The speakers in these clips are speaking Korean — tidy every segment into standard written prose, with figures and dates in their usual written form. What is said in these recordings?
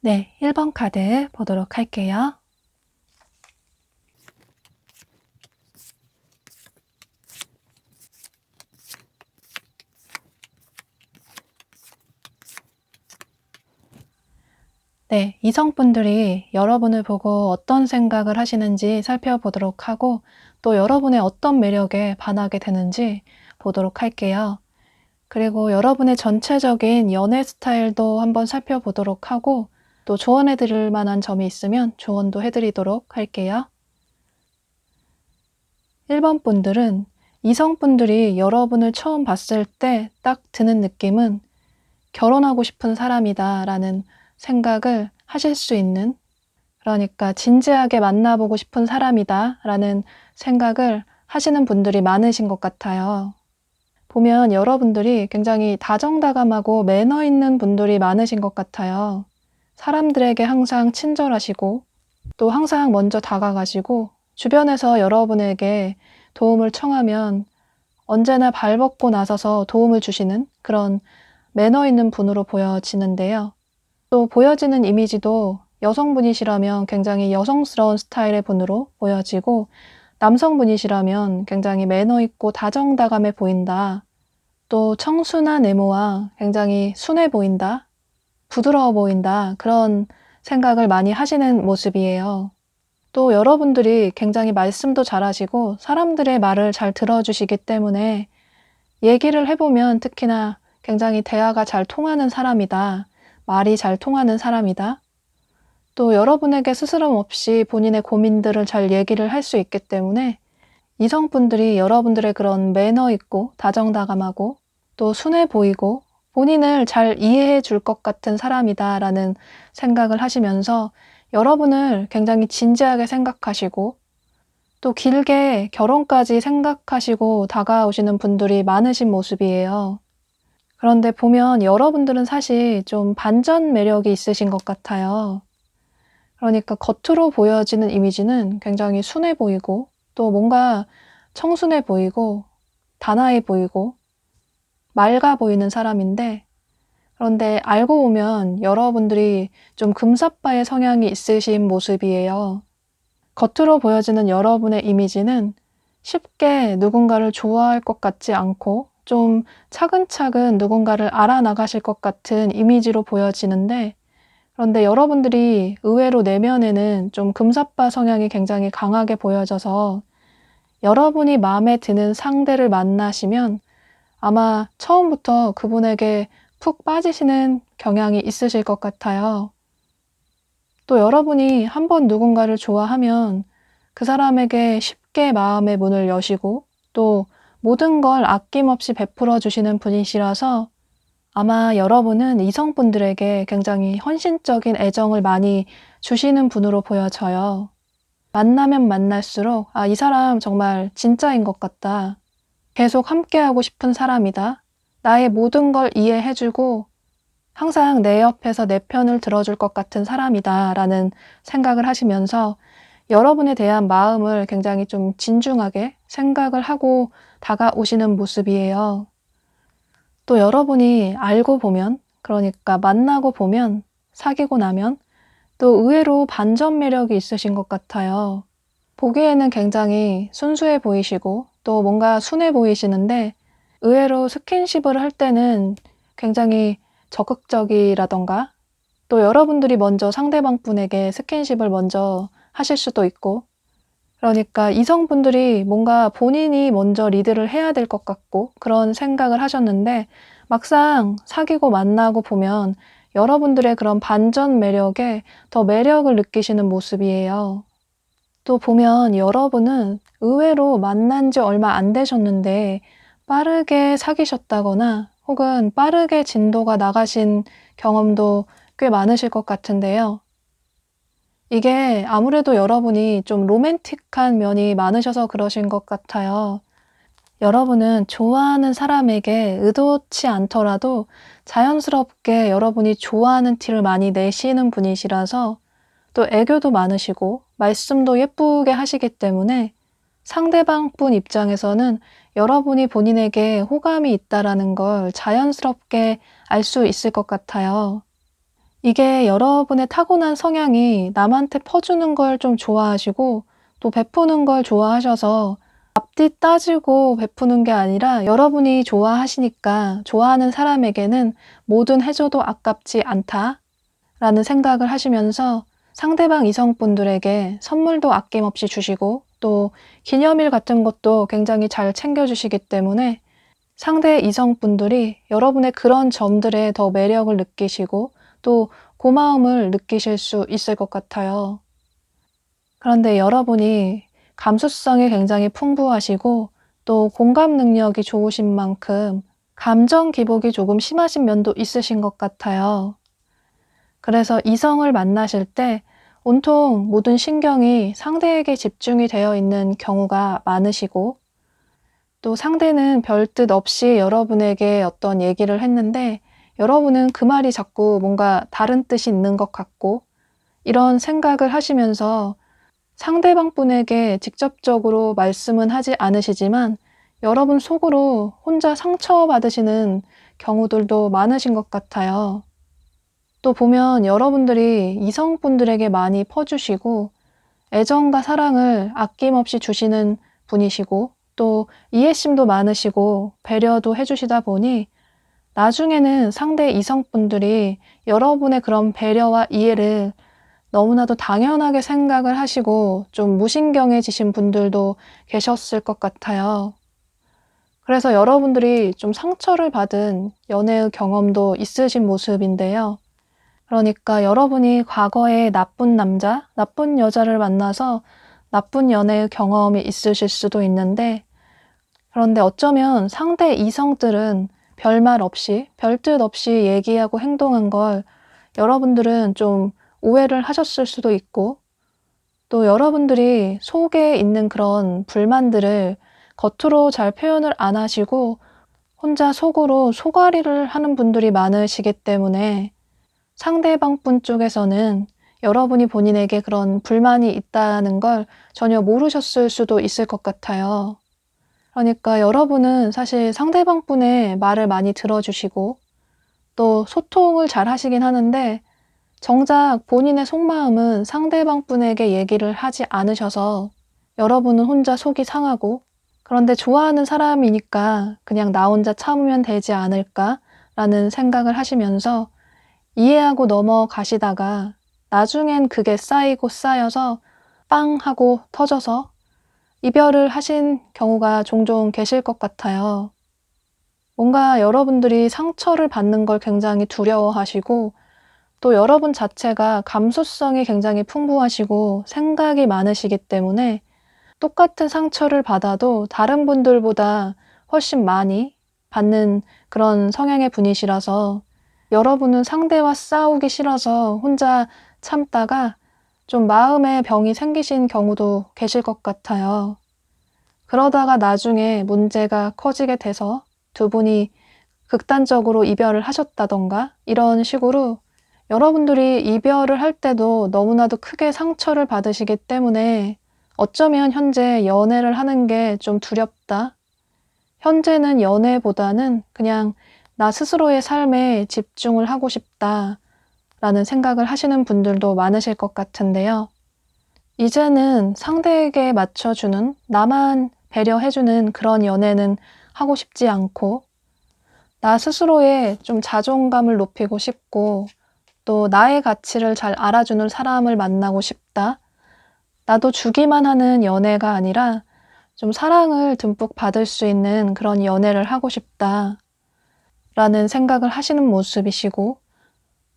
네, 1번 카드 보도록 할게요. 네, 이성분들이 여러분을 보고 어떤 생각을 하시는지 살펴보도록 하고 또 여러분의 어떤 매력에 반하게 되는지 보도록 할게요. 그리고 여러분의 전체적인 연애 스타일도 한번 살펴보도록 하고 또 조언해 드릴 만한 점이 있으면 조언도 해드리도록 할게요. 1번 분들은 이성분들이 여러분을 처음 봤을 때 딱 드는 느낌은 결혼하고 싶은 사람이다 라는 생각을 하실 수 있는, 그러니까 진지하게 만나보고 싶은 사람이다 라는 생각을 하시는 분들이 많으신 것 같아요. 보면 여러분들이 굉장히 다정다감하고 매너 있는 분들이 많으신 것 같아요. 사람들에게 항상 친절하시고 또 항상 먼저 다가가시고 주변에서 여러분에게 도움을 청하면 언제나 발벗고 나서서 도움을 주시는 그런 매너 있는 분으로 보여지는데요. 또 보여지는 이미지도 여성분이시라면 굉장히 여성스러운 스타일의 분으로 보여지고 남성분이시라면 굉장히 매너 있고 다정다감해 보인다. 또 청순한 외모와 굉장히 순해 보인다. 부드러워 보인다. 그런 생각을 많이 하시는 모습이에요. 또 여러분들이 굉장히 말씀도 잘하시고 사람들의 말을 잘 들어주시기 때문에 얘기를 해보면 특히나 굉장히 대화가 잘 통하는 사람이다. 말이 잘 통하는 사람이다. 또 여러분에게 스스럼 없이 본인의 고민들을 잘 얘기를 할 수 있기 때문에 이성분들이 여러분들의 그런 매너 있고 다정다감하고 또 순해 보이고 본인을 잘 이해해 줄 것 같은 사람이다 라는 생각을 하시면서 여러분을 굉장히 진지하게 생각하시고 또 길게 결혼까지 생각하시고 다가오시는 분들이 많으신 모습이에요. 그런데 보면 여러분들은 사실 좀 반전 매력이 있으신 것 같아요. 그러니까 겉으로 보여지는 이미지는 굉장히 순해 보이고 또 뭔가 청순해 보이고 단아해 보이고 맑아 보이는 사람인데, 그런데 알고 보면 여러분들이 좀 금사빠의 성향이 있으신 모습이에요. 겉으로 보여지는 여러분의 이미지는 쉽게 누군가를 좋아할 것 같지 않고 좀 차근차근 누군가를 알아나가실 것 같은 이미지로 보여지는데, 그런데 여러분들이 의외로 내면에는 좀 금사빠 성향이 굉장히 강하게 보여져서 여러분이 마음에 드는 상대를 만나시면 아마 처음부터 그분에게 푹 빠지시는 경향이 있으실 것 같아요. 또 여러분이 한번 누군가를 좋아하면 그 사람에게 쉽게 마음의 문을 여시고 또 모든 걸 아낌없이 베풀어 주시는 분이시라서 아마 여러분은 이성분들에게 굉장히 헌신적인 애정을 많이 주시는 분으로 보여져요. 만나면 만날수록 이 사람 정말 진짜인 것 같다. 계속 함께하고 싶은 사람이다. 나의 모든 걸 이해해주고 항상 내 옆에서 내 편을 들어줄 것 같은 사람이다 라는 생각을 하시면서 여러분에 대한 마음을 굉장히 좀 진중하게 생각을 하고 다가오시는 모습이에요. 또 여러분이 알고 보면, 그러니까 만나고 보면, 사귀고 나면 또 의외로 반전 매력이 있으신 것 같아요. 보기에는 굉장히 순수해 보이시고 또 뭔가 순해 보이시는데 의외로 스킨십을 할 때는 굉장히 적극적이라던가 또 여러분들이 먼저 상대방 분에게 스킨십을 먼저 하실 수도 있고, 그러니까 이성분들이 뭔가 본인이 먼저 리드를 해야 될 것 같고 그런 생각을 하셨는데 막상 사귀고 만나고 보면 여러분들의 그런 반전 매력에 더 매력을 느끼시는 모습이에요. 또 보면 여러분은 의외로 만난 지 얼마 안 되셨는데 빠르게 사귀셨다거나 혹은 빠르게 진도가 나가신 경험도 꽤 많으실 것 같은데요. 이게 아무래도 여러분이 좀 로맨틱한 면이 많으셔서 그러신 것 같아요. 여러분은 좋아하는 사람에게 의도치 않더라도 자연스럽게 여러분이 좋아하는 티를 많이 내시는 분이시라서 또 애교도 많으시고 말씀도 예쁘게 하시기 때문에 상대방 분 입장에서는 여러분이 본인에게 호감이 있다라는 걸 자연스럽게 알 수 있을 것 같아요. 이게 여러분의 타고난 성향이 남한테 퍼주는 걸 좀 좋아하시고 또 베푸는 걸 좋아하셔서 앞뒤 따지고 베푸는 게 아니라 여러분이 좋아하시니까 좋아하는 사람에게는 뭐든 해줘도 아깝지 않다라는 생각을 하시면서 상대방 이성분들에게 선물도 아낌없이 주시고 또 기념일 같은 것도 굉장히 잘 챙겨주시기 때문에 상대 이성분들이 여러분의 그런 점들에 더 매력을 느끼시고 또 고마움을 느끼실 수 있을 것 같아요. 그런데 여러분이 감수성이 굉장히 풍부하시고 또 공감 능력이 좋으신 만큼 감정 기복이 조금 심하신 면도 있으신 것 같아요. 그래서 이성을 만나실 때 온통 모든 신경이 상대에게 집중이 되어 있는 경우가 많으시고 또 상대는 별뜻 없이 여러분에게 어떤 얘기를 했는데 여러분은 그 말이 자꾸 뭔가 다른 뜻이 있는 것 같고 이런 생각을 하시면서 상대방 분에게 직접적으로 말씀은 하지 않으시지만 여러분 속으로 혼자 상처받으시는 경우들도 많으신 것 같아요. 또 보면 여러분들이 이성분들에게 많이 퍼주시고 애정과 사랑을 아낌없이 주시는 분이시고 또 이해심도 많으시고 배려도 해주시다 보니 나중에는 상대 이성분들이 여러분의 그런 배려와 이해를 너무나도 당연하게 생각을 하시고 좀 무신경해지신 분들도 계셨을 것 같아요. 그래서 여러분들이 좀 상처를 받은 연애의 경험도 있으신 모습인데요. 그러니까 여러분이 과거에 나쁜 남자, 나쁜 여자를 만나서 나쁜 연애의 경험이 있으실 수도 있는데 그런데 어쩌면 상대 이성들은 별말 없이, 별뜻 없이 얘기하고 행동한 걸 여러분들은 좀 오해를 하셨을 수도 있고 또 여러분들이 속에 있는 그런 불만들을 겉으로 잘 표현을 안 하시고 혼자 속으로 속앓이를 하는 분들이 많으시기 때문에 상대방 분 쪽에서는 여러분이 본인에게 그런 불만이 있다는 걸 전혀 모르셨을 수도 있을 것 같아요. 그러니까 여러분은 사실 상대방 분의 말을 많이 들어주시고 또 소통을 잘 하시긴 하는데 정작 본인의 속마음은 상대방 분에게 얘기를 하지 않으셔서 여러분은 혼자 속이 상하고 그런데 좋아하는 사람이니까 그냥 나 혼자 참으면 되지 않을까라는 생각을 하시면서 이해하고 넘어가시다가 나중엔 그게 쌓이고 쌓여서 빵 하고 터져서 이별을 하신 경우가 종종 계실 것 같아요. 뭔가 여러분들이 상처를 받는 걸 굉장히 두려워하시고 또 여러분 자체가 감수성이 굉장히 풍부하시고 생각이 많으시기 때문에 똑같은 상처를 받아도 다른 분들보다 훨씬 많이 받는 그런 성향의 분이시라서 여러분은 상대와 싸우기 싫어서 혼자 참다가 좀 마음의 병이 생기신 경우도 계실 것 같아요. 그러다가 나중에 문제가 커지게 돼서 두 분이 극단적으로 이별을 하셨다던가 이런 식으로 여러분들이 이별을 할 때도 너무나도 크게 상처를 받으시기 때문에 어쩌면 현재 연애를 하는 게 좀 두렵다. 현재는 연애보다는 그냥 나 스스로의 삶에 집중을 하고 싶다. 라는 생각을 하시는 분들도 많으실 것 같은데요. 이제는 상대에게 맞춰주는, 나만 배려해주는 그런 연애는 하고 싶지 않고 나 스스로의 좀 자존감을 높이고 싶고 또 나의 가치를 잘 알아주는 사람을 만나고 싶다. 나도 주기만 하는 연애가 아니라 좀 사랑을 듬뿍 받을 수 있는 그런 연애를 하고 싶다. 라는 생각을 하시는 모습이시고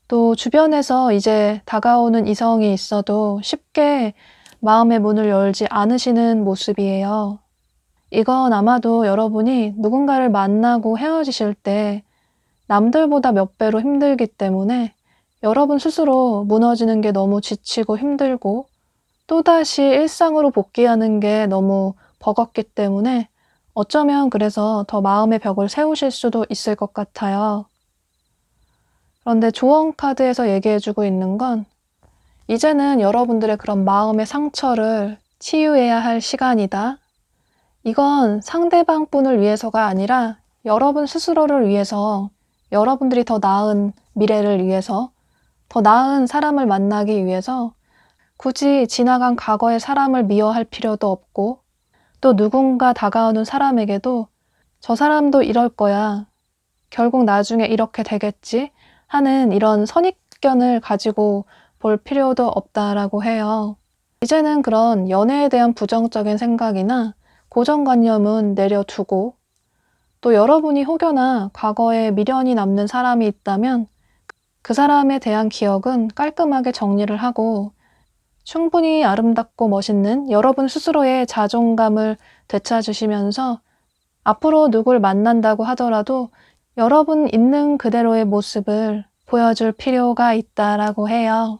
또 주변에서 이제 다가오는 이성이 있어도 쉽게 마음의 문을 열지 않으시는 모습이에요. 이건 아마도 여러분이 누군가를 만나고 헤어지실 때 남들보다 몇 배로 힘들기 때문에 여러분 스스로 무너지는 게 너무 지치고 힘들고 또다시 일상으로 복귀하는 게 너무 버겁기 때문에 어쩌면 그래서 더 마음의 벽을 세우실 수도 있을 것 같아요. 그런데 조언 카드에서 얘기해주고 있는 건 이제는 여러분들의 그런 마음의 상처를 치유해야 할 시간이다. 이건 상대방 분을 위해서가 아니라 여러분 스스로를 위해서 여러분들이 더 나은 미래를 위해서 더 나은 사람을 만나기 위해서 굳이 지나간 과거의 사람을 미워할 필요도 없고, 또 누군가 다가오는 사람에게도 저 사람도 이럴 거야, 결국 나중에 이렇게 되겠지 하는 이런 선입견을 가지고 볼 필요도 없다라고 해요. 이제는 그런 연애에 대한 부정적인 생각이나 고정관념은 내려두고, 또 여러분이 혹여나 과거에 미련이 남는 사람이 있다면 그 사람에 대한 기억은 깔끔하게 정리를 하고, 충분히 아름답고 멋있는 여러분 스스로의 자존감을 되찾으시면서 앞으로 누굴 만난다고 하더라도 여러분 있는 그대로의 모습을 보여줄 필요가 있다라고 해요.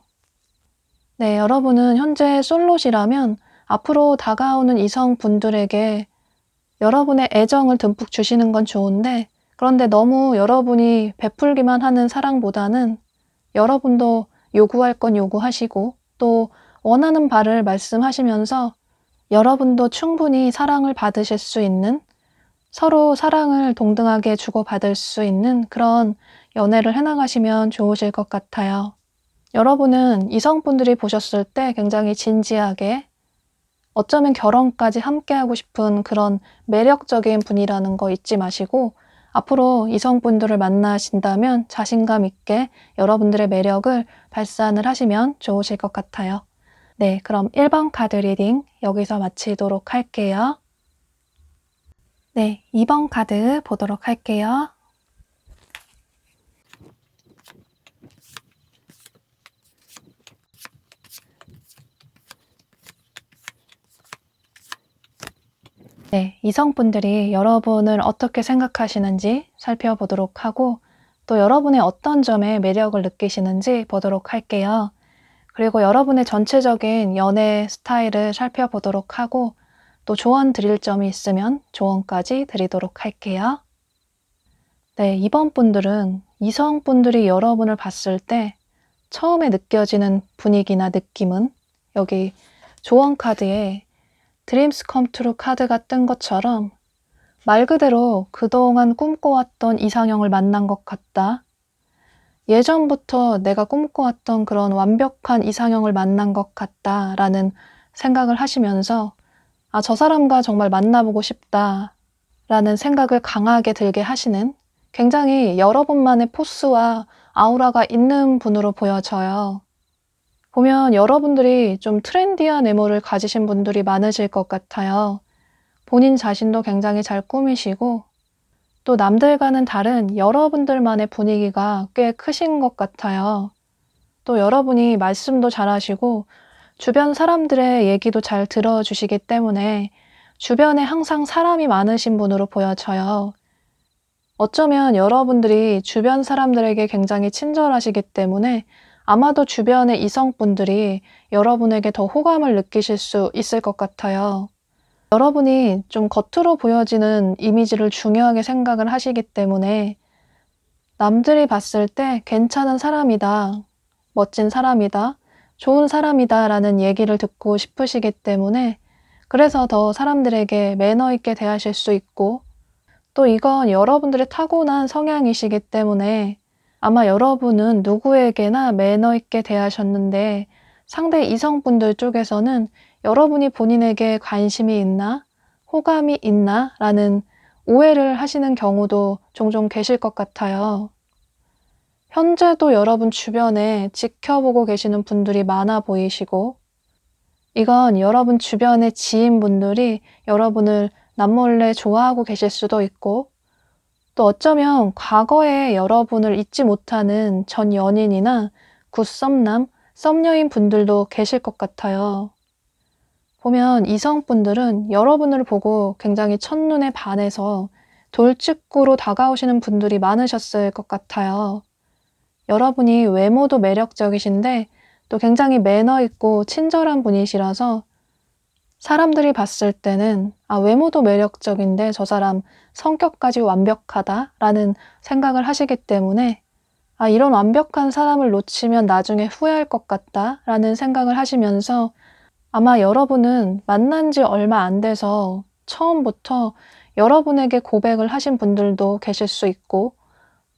네, 여러분은 현재 솔로시라면 앞으로 다가오는 이성분들에게 여러분의 애정을 듬뿍 주시는 건 좋은데, 그런데 너무 여러분이 베풀기만 하는 사랑보다는 여러분도 요구할 건 요구하시고, 또 원하는 바를 말씀하시면서 여러분도 충분히 사랑을 받으실 수 있는, 서로 사랑을 동등하게 주고받을 수 있는 그런 연애를 해나가시면 좋으실 것 같아요. 여러분은 이성분들이 보셨을 때 굉장히 진지하게, 어쩌면 결혼까지 함께하고 싶은 그런 매력적인 분이라는 거 잊지 마시고, 앞으로 이성분들을 만나신다면 자신감 있게 여러분들의 매력을 발산을 하시면 좋으실 것 같아요. 네, 그럼 1번 카드 리딩 여기서 마치도록 할게요. 네, 2번 카드 보도록 할게요. 네, 이성분들이 여러분을 어떻게 생각하시는지 살펴보도록 하고, 또 여러분의 어떤 점에 매력을 느끼시는지 보도록 할게요. 그리고 여러분의 전체적인 연애 스타일을 살펴보도록 하고, 또 조언 드릴 점이 있으면 조언까지 드리도록 할게요. 네, 이번 분들은 이성분들이 여러분을 봤을 때 처음에 느껴지는 분위기나 느낌은, 여기 조언 카드에 Dreams Come True 카드가 뜬 것처럼 말 그대로 그동안 꿈꿔왔던 이상형을 만난 것 같다. 예전부터 내가 꿈꿔왔던 그런 완벽한 이상형을 만난 것 같다 라는 생각을 하시면서, 아, 저 사람과 정말 만나보고 싶다 라는 생각을 강하게 들게 하시는, 굉장히 여러분만의 포스와 아우라가 있는 분으로 보여져요. 보면 여러분들이 좀 트렌디한 외모를 가지신 분들이 많으실 것 같아요. 본인 자신도 굉장히 잘 꾸미시고, 또 남들과는 다른 여러분들만의 분위기가 꽤 크신 것 같아요. 또 여러분이 말씀도 잘하시고 주변 사람들의 얘기도 잘 들어주시기 때문에 주변에 항상 사람이 많으신 분으로 보여져요. 어쩌면 여러분들이 주변 사람들에게 굉장히 친절하시기 때문에 아마도 주변의 이성분들이 여러분에게 더 호감을 느끼실 수 있을 것 같아요. 여러분이 좀 겉으로 보여지는 이미지를 중요하게 생각을 하시기 때문에 남들이 봤을 때 괜찮은 사람이다, 멋진 사람이다, 좋은 사람이다 라는 얘기를 듣고 싶으시기 때문에, 그래서 더 사람들에게 매너 있게 대하실 수 있고, 또 이건 여러분들의 타고난 성향이시기 때문에 아마 여러분은 누구에게나 매너 있게 대하셨는데, 상대 이성분들 쪽에서는 여러분이 본인에게 관심이 있나, 호감이 있나 라는 오해를 하시는 경우도 종종 계실 것 같아요. 현재도 여러분 주변에 지켜보고 계시는 분들이 많아 보이시고, 이건 여러분 주변의 지인분들이 여러분을 남몰래 좋아하고 계실 수도 있고, 또 어쩌면 과거에 여러분을 잊지 못하는 전 연인이나 굿썸남, 썸녀인 분들도 계실 것 같아요. 보면 이성분들은 여러분을 보고 굉장히 첫눈에 반해서 돌직구로 다가오시는 분들이 많으셨을 것 같아요. 여러분이 외모도 매력적이신데 또 굉장히 매너 있고 친절한 분이시라서 사람들이 봤을 때는, 아, 외모도 매력적인데 저 사람 성격까지 완벽하다라는 생각을 하시기 때문에, 아, 이런 완벽한 사람을 놓치면 나중에 후회할 것 같다라는 생각을 하시면서, 아마 여러분은 만난 지 얼마 안 돼서 처음부터 여러분에게 고백을 하신 분들도 계실 수 있고,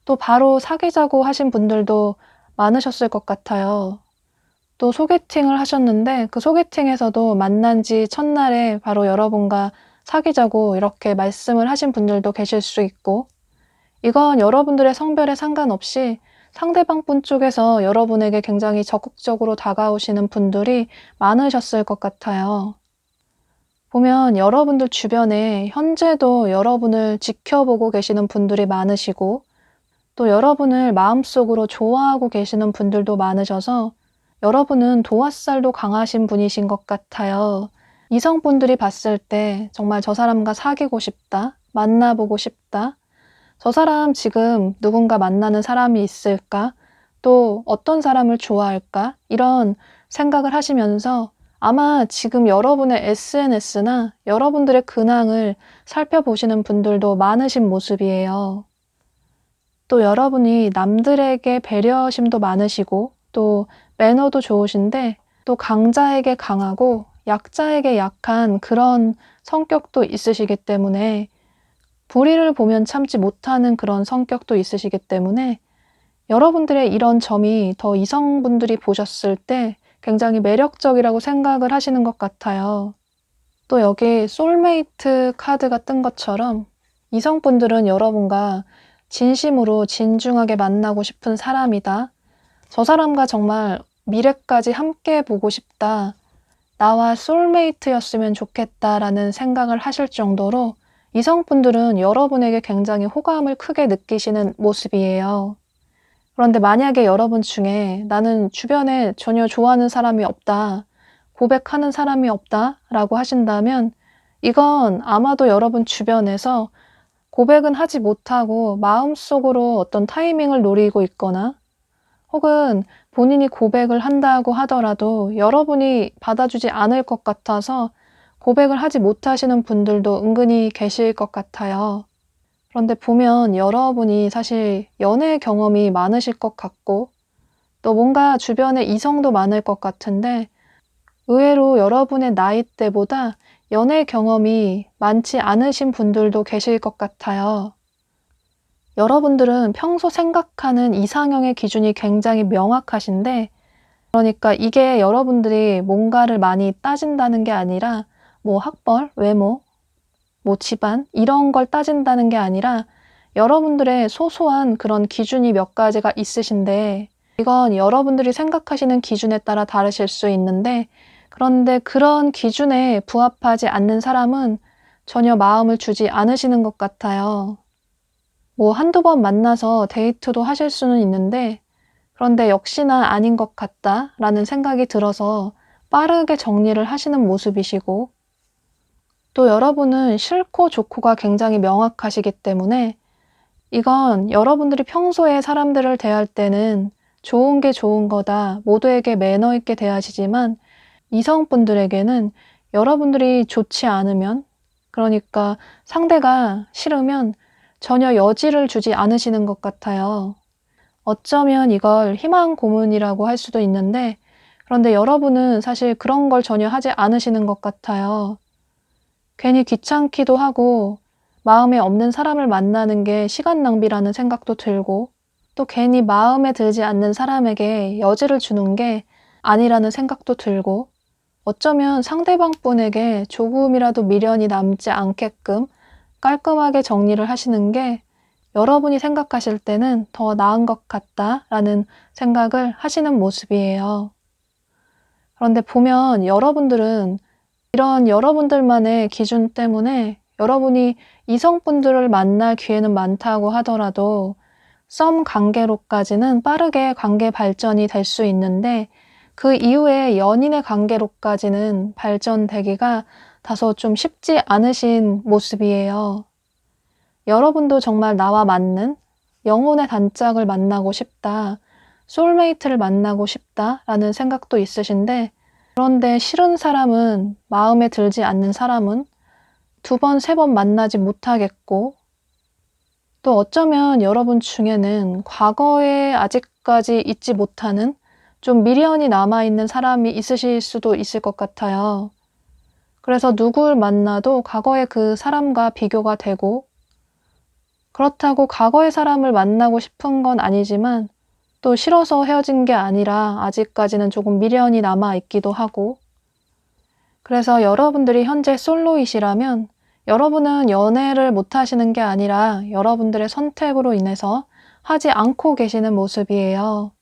또 바로 사귀자고 하신 분들도 많으셨을 것 같아요. 또 소개팅을 하셨는데 그 소개팅에서도 만난 지 첫날에 바로 여러분과 사귀자고 이렇게 말씀을 하신 분들도 계실 수 있고, 이건 여러분들의 성별에 상관없이 상대방 분 쪽에서 여러분에게 굉장히 적극적으로 다가오시는 분들이 많으셨을 것 같아요. 보면 여러분들 주변에 현재도 여러분을 지켜보고 계시는 분들이 많으시고, 또 여러분을 마음속으로 좋아하고 계시는 분들도 많으셔서 여러분은 도화살도 강하신 분이신 것 같아요. 이성분들이 봤을 때 정말 저 사람과 사귀고 싶다, 만나보고 싶다, 저 사람 지금 누군가 만나는 사람이 있을까? 또 어떤 사람을 좋아할까? 이런 생각을 하시면서 아마 지금 여러분의 SNS나 여러분들의 근황을 살펴보시는 분들도 많으신 모습이에요. 또 여러분이 남들에게 배려심도 많으시고 또 매너도 좋으신데 또 강자에게 강하고 약자에게 약한 그런 성격도 있으시기 때문에, 불의를 보면 참지 못하는 그런 성격도 있으시기 때문에 여러분들의 이런 점이 더 이성분들이 보셨을 때 굉장히 매력적이라고 생각을 하시는 것 같아요. 또 여기 소울메이트 카드가 뜬 것처럼 이성분들은 여러분과 진심으로 진중하게 만나고 싶은 사람이다. 저 사람과 정말 미래까지 함께 보고 싶다. 나와 소울메이트였으면 좋겠다라는 생각을 하실 정도로 이성분들은 여러분에게 굉장히 호감을 크게 느끼시는 모습이에요. 그런데 만약에 여러분 중에 나는 주변에 전혀 좋아하는 사람이 없다, 고백하는 사람이 없다 라고 하신다면, 이건 아마도 여러분 주변에서 고백은 하지 못하고 마음속으로 어떤 타이밍을 노리고 있거나, 혹은 본인이 고백을 한다고 하더라도 여러분이 받아주지 않을 것 같아서 고백을 하지 못하시는 분들도 은근히 계실 것 같아요. 그런데 보면 여러분이 사실 연애 경험이 많으실 것 같고 또 뭔가 주변에 이성도 많을 것 같은데, 의외로 여러분의 나이대보다 연애 경험이 많지 않으신 분들도 계실 것 같아요. 여러분들은 평소 생각하는 이상형의 기준이 굉장히 명확하신데, 그러니까 이게 여러분들이 뭔가를 많이 따진다는 게 아니라 뭐 학벌, 외모, 뭐 집안 이런 걸 따진다는 게 아니라 여러분들의 소소한 그런 기준이 몇 가지가 있으신데, 이건 여러분들이 생각하시는 기준에 따라 다르실 수 있는데, 그런데 그런 기준에 부합하지 않는 사람은 전혀 마음을 주지 않으시는 것 같아요. 뭐 한두 번 만나서 데이트도 하실 수는 있는데, 그런데 역시나 아닌 것 같다라는 생각이 들어서 빠르게 정리를 하시는 모습이시고, 또 여러분은 싫고 좋고가 굉장히 명확하시기 때문에 이건 여러분들이 평소에 사람들을 대할 때는 좋은 게 좋은 거다, 모두에게 매너 있게 대하시지만 이성분들에게는 여러분들이 좋지 않으면, 그러니까 상대가 싫으면 전혀 여지를 주지 않으시는 것 같아요. 어쩌면 이걸 희망 고문이라고 할 수도 있는데, 그런데 여러분은 사실 그런 걸 전혀 하지 않으시는 것 같아요. 괜히 귀찮기도 하고 마음에 없는 사람을 만나는 게 시간 낭비라는 생각도 들고, 또 괜히 마음에 들지 않는 사람에게 여지를 주는 게 아니라는 생각도 들고, 어쩌면 상대방 분에게 조금이라도 미련이 남지 않게끔 깔끔하게 정리를 하시는 게 여러분이 생각하실 때는 더 나은 것 같다라는 생각을 하시는 모습이에요. 그런데 보면 여러분들은 이런 여러분들만의 기준 때문에 여러분이 이성분들을 만날 기회는 많다고 하더라도 썸 관계로까지는 빠르게 관계 발전이 될 수 있는데, 그 이후에 연인의 관계로까지는 발전되기가 다소 좀 쉽지 않으신 모습이에요. 여러분도 정말 나와 맞는 영혼의 단짝을 만나고 싶다, 소울메이트를 만나고 싶다라는 생각도 있으신데, 그런데 싫은 사람은, 마음에 들지 않는 사람은 두 번, 세 번 만나지 못하겠고, 또 어쩌면 여러분 중에는 과거에 아직까지 잊지 못하는 좀 미련이 남아있는 사람이 있으실 수도 있을 것 같아요. 그래서 누굴 만나도 과거의 그 사람과 비교가 되고, 그렇다고 과거의 사람을 만나고 싶은 건 아니지만 또 싫어서 헤어진 게 아니라 아직까지는 조금 미련이 남아 있기도 하고, 그래서 여러분들이 현재 솔로이시라면 여러분은 연애를 못 하시는 게 아니라 여러분들의 선택으로 인해서 하지 않고 계시는 모습이에요.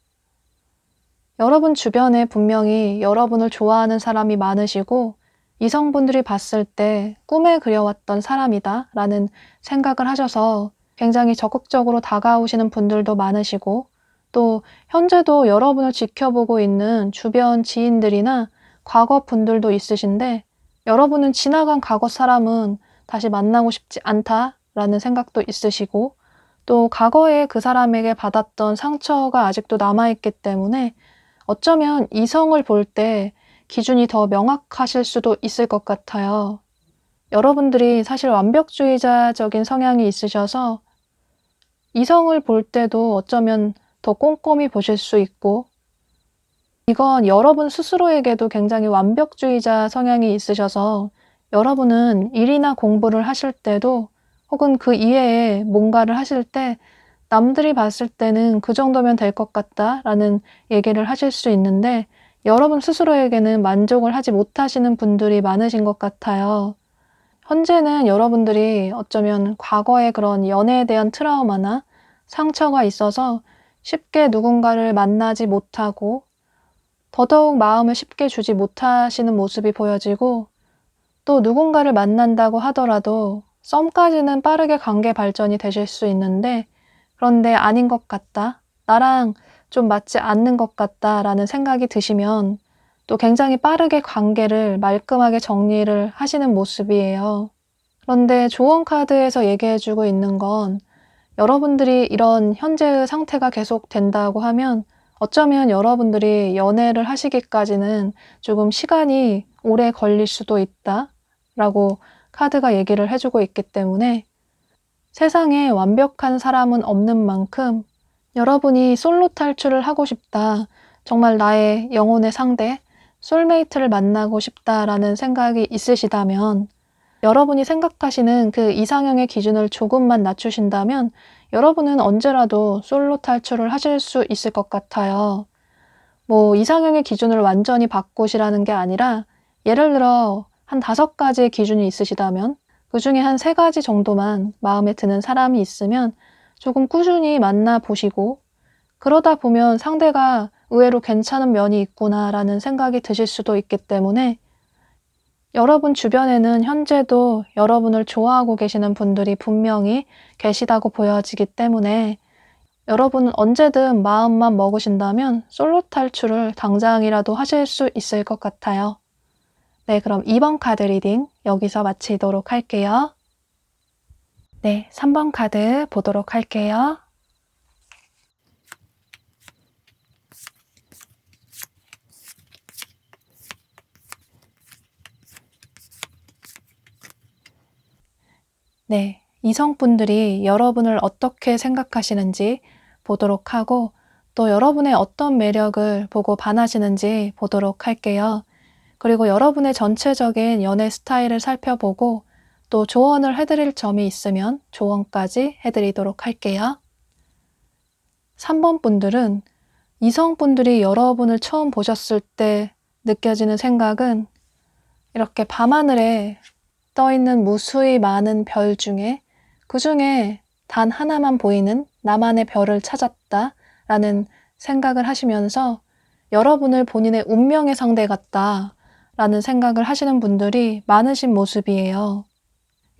여러분 주변에 분명히 여러분을 좋아하는 사람이 많으시고 이성분들이 봤을 때 꿈에 그려왔던 사람이다 라는 생각을 하셔서 굉장히 적극적으로 다가오시는 분들도 많으시고, 또 현재도 여러분을 지켜보고 있는 주변 지인들이나 과거 분들도 있으신데 여러분은 지나간 과거 사람은 다시 만나고 싶지 않다라는 생각도 있으시고, 또 과거에 그 사람에게 받았던 상처가 아직도 남아있기 때문에 어쩌면 이성을 볼 때 기준이 더 명확하실 수도 있을 것 같아요. 여러분들이 사실 완벽주의자적인 성향이 있으셔서 이성을 볼 때도 어쩌면 더 꼼꼼히 보실 수 있고, 이건 여러분 스스로에게도 굉장히 완벽주의자 성향이 있으셔서 여러분은 일이나 공부를 하실 때도 혹은 그 이외에 뭔가를 하실 때 남들이 봤을 때는 그 정도면 될 것 같다라는 얘기를 하실 수 있는데 여러분 스스로에게는 만족을 하지 못하시는 분들이 많으신 것 같아요. 현재는 여러분들이 어쩌면 과거의 그런 연애에 대한 트라우마나 상처가 있어서 쉽게 누군가를 만나지 못하고 더더욱 마음을 쉽게 주지 못하시는 모습이 보여지고, 또 누군가를 만난다고 하더라도 썸까지는 빠르게 관계 발전이 되실 수 있는데 그런데 아닌 것 같다, 나랑 좀 맞지 않는 것 같다라는 생각이 드시면 또 굉장히 빠르게 관계를 말끔하게 정리를 하시는 모습이에요. 그런데 조언 카드에서 얘기해주고 있는 건 여러분들이 이런 현재의 상태가 계속 된다고 하면 어쩌면 여러분들이 연애를 하시기까지는 조금 시간이 오래 걸릴 수도 있다라고 카드가 얘기를 해주고 있기 때문에 세상에 완벽한 사람은 없는 만큼 여러분이 솔로 탈출을 하고 싶다, 정말 나의 영혼의 상대, 솔메이트를 만나고 싶다라는 생각이 있으시다면, 여러분이 생각하시는 그 이상형의 기준을 조금만 낮추신다면 여러분은 언제라도 솔로 탈출을 하실 수 있을 것 같아요. 뭐 이상형의 기준을 완전히 바꾸시라는 게 아니라 예를 들어 한 5가지의 기준이 있으시다면 그 중에 한 3가지 정도만 마음에 드는 사람이 있으면 조금 꾸준히 만나보시고, 그러다 보면 상대가 의외로 괜찮은 면이 있구나라는 생각이 드실 수도 있기 때문에 여러분 주변에는 현재도 여러분을 좋아하고 계시는 분들이 분명히 계시다고 보여지기 때문에 여러분은 언제든 마음만 먹으신다면 솔로 탈출을 당장이라도 하실 수 있을 것 같아요. 네, 그럼 2번 카드 리딩 여기서 마치도록 할게요. 네, 3번 카드 보도록 할게요. 네, 이성분들이 여러분을 어떻게 생각하시는지 보도록 하고, 또 여러분의 어떤 매력을 보고 반하시는지 보도록 할게요. 그리고 여러분의 전체적인 연애 스타일을 살펴보고 또 조언을 해드릴 점이 있으면 조언까지 해드리도록 할게요. 3번 분들은 이성분들이 여러분을 처음 보셨을 때 느껴지는 생각은 이렇게 밤하늘에 떠있는 무수히 많은 별 중에 그 중에 단 하나만 보이는 나만의 별을 찾았다 라는 생각을 하시면서 여러분을 본인의 운명의 상대 같다 라는 생각을 하시는 분들이 많으신 모습이에요.